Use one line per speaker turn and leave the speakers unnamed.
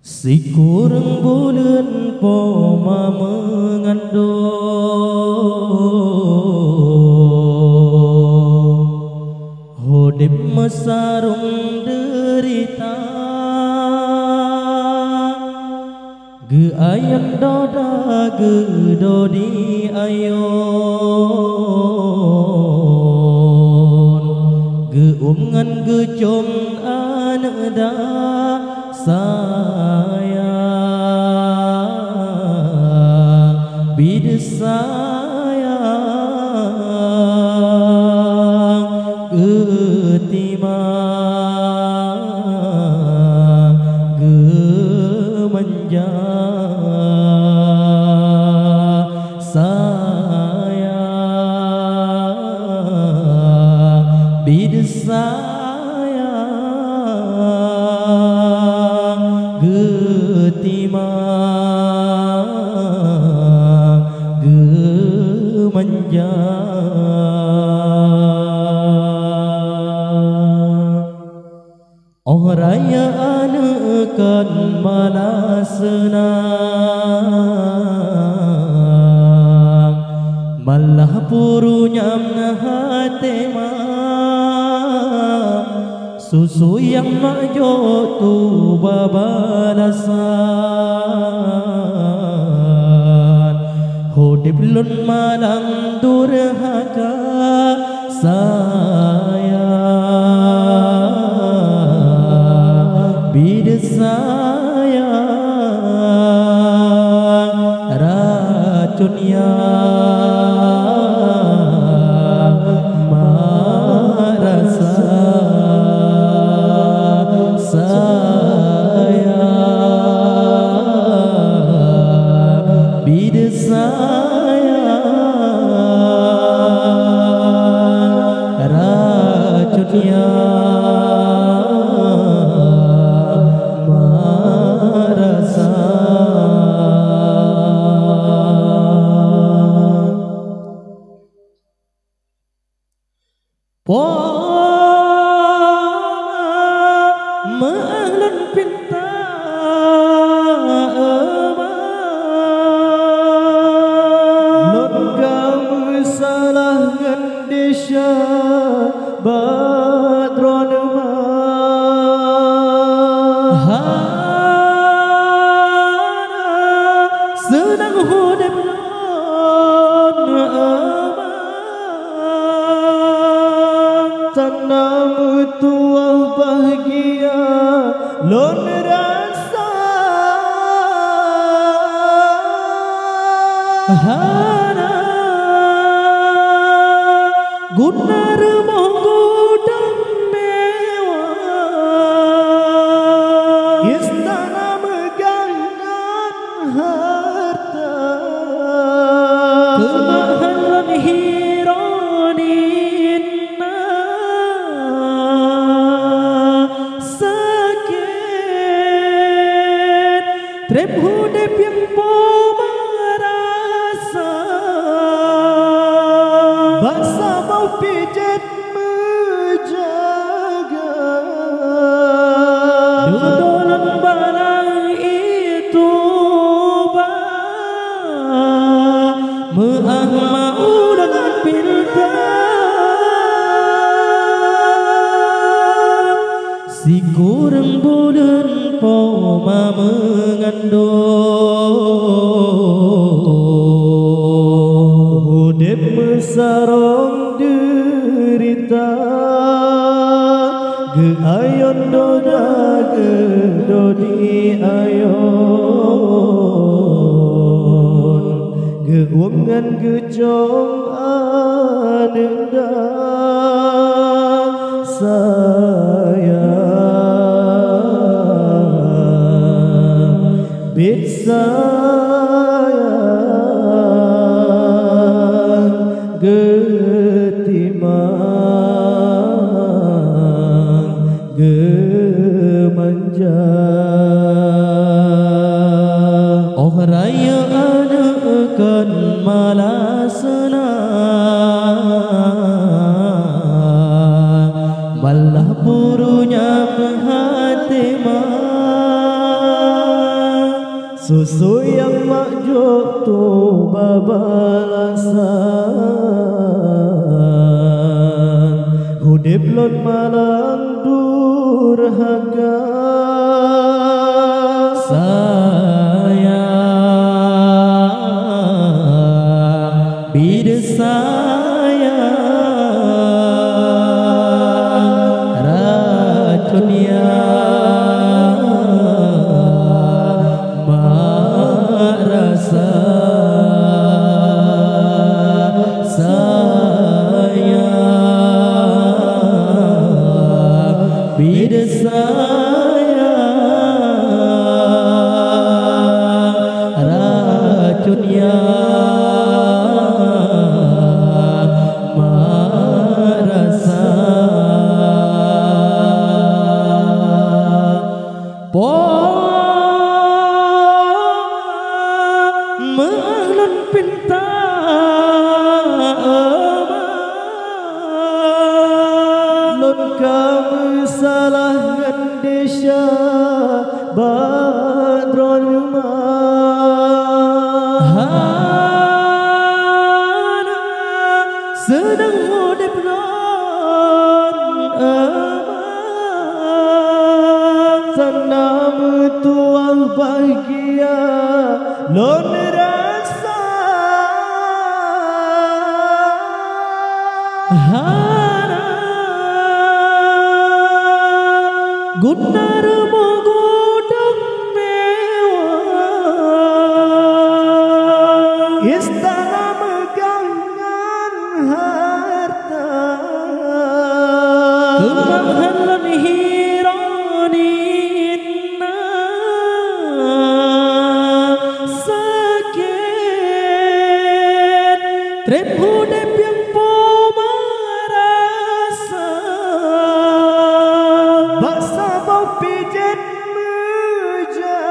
Sikurang bulan poma mengandung hodip mesarung derita ge ayam doda ge dodi ayon ge ngan ge com anada sayang bid sayang getimang gemanja sayang bid sayang getimang gemanja oraya anekan malasena malah purunyam hatema susu yang majo tu babalasan hodip lun malang durhaka sayang bid sayang racun yang marasa sayang bid sayang racun yang marasa ma'ahlan pinta logam salah ngendesya badron sedang hudib tanam tuah bahagia lon rasa hana guna rumah gudang mewah istana megangan harta kemahalan hironinna sakit trep hudip yang pemerasa bangsa mau pijat menjaga dudolan barang itu meah maulan pilta si kurang bulan poma mengandung hudip mesarong derita ge ayon doda ge dodi ayon ge ngan ge com anenda sayang bid sayang getimang gemanja oraya anekan malasena malah purunya hati susu yang makjuk tu babalasan hudip lon malang durhaka sayang bida sayang racun mak rasa sayang bida sayang racun mak rasa mengalun pinta lon kamu salah ngendesya badron hana sedang hudip lon senam tuang bahagia lon rasa hana gunar mogudang mewah istana megangan harta kemahalan hiranina sakit trip hudip yang pemarasa baksa bau pijat menjaga